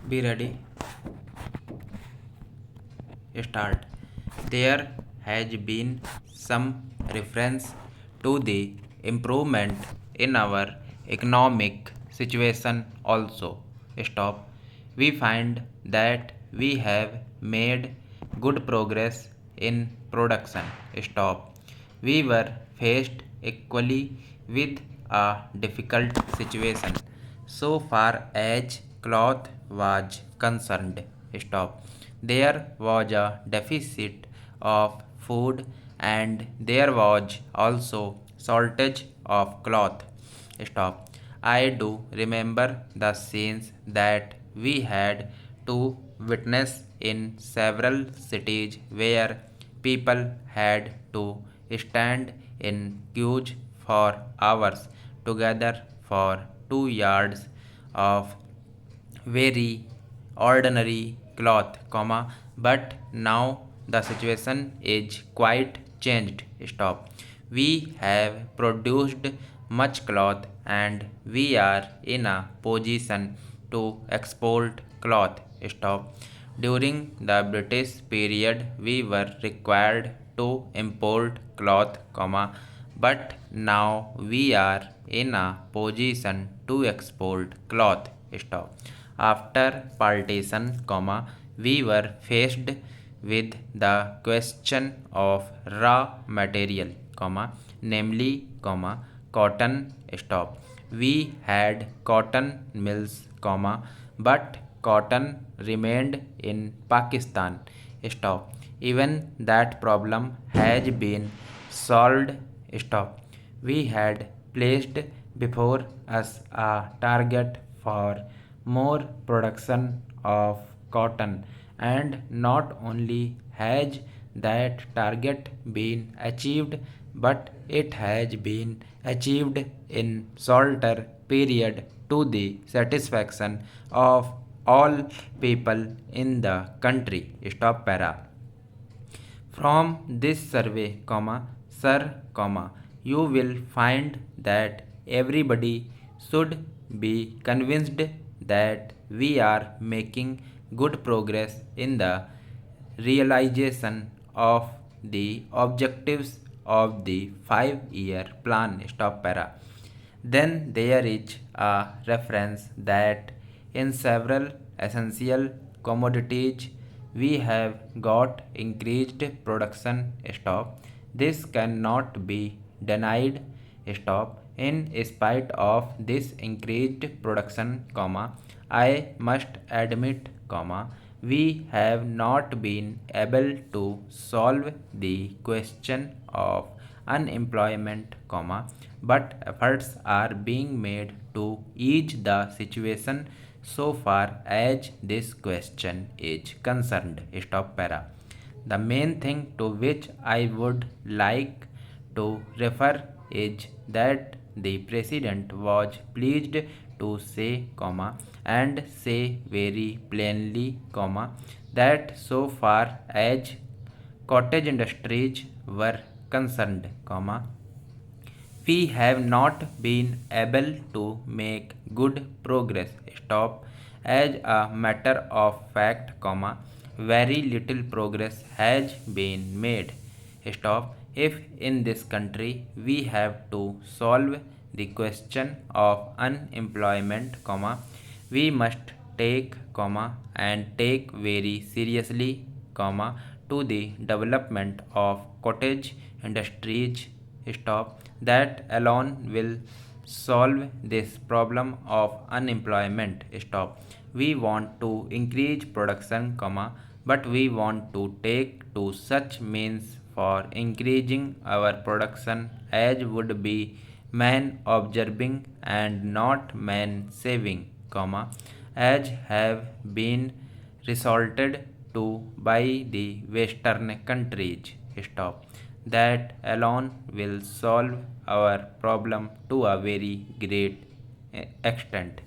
Be ready. Start. There has been some reference to the improvement in our economic situation also. Stop. We find that we have made good progress in production. Stop. We were faced equally with a difficult situation so far as cloth was concerned. Stop. There was a deficit of food and there was also shortage of cloth. Stop. I do remember the scenes that we had to witness in several cities where people had to stand in queues for hours together for 2 yards of very ordinary cloth, but now the situation is quite changed. Stop. We have produced much cloth and we are in a position to export cloth. Stop. During the British period, we were required to import cloth, but now we are in a position to export cloth. Stop. After partition, we were faced with the question of raw material, namely, cotton. Stop. We had cotton mills, but cotton remained in Pakistan. Stop. Even that problem has been solved. Stop. We had placed before us a target for more production of cotton, and not only has that target been achieved, but it has been achieved in shorter period to the satisfaction of all people in the country. Stop para. From this survey, sir, you will find that everybody should be convinced that we are making good progress in the realization of the objectives of the 5-year plan. Stop para. Then there is a reference that in several essential commodities we have got increased production. Stop. This cannot be denied. Stop. In spite of this increased production, I must admit, we have not been able to solve the question of unemployment, but efforts are being made to ease the situation so far as this question is concerned. Stop para. The main thing to which I would like to refer is that the president was pleased to say, and say very plainly, that so far as cottage industries were concerned, we have not been able to make good progress. Stop. As a matter of fact, very little progress has been made. Stop. If in this country we have to solve the question of unemployment, we must take, and take very seriously, to the development of cottage industries. Stop. That alone will solve this problem of unemployment. Stop. We want to increase production, but we want to take to such means for increasing our production as would be man observing and not man saving, as have been resorted to by the western countries. Stop. That alone will solve our problem to a very great extent.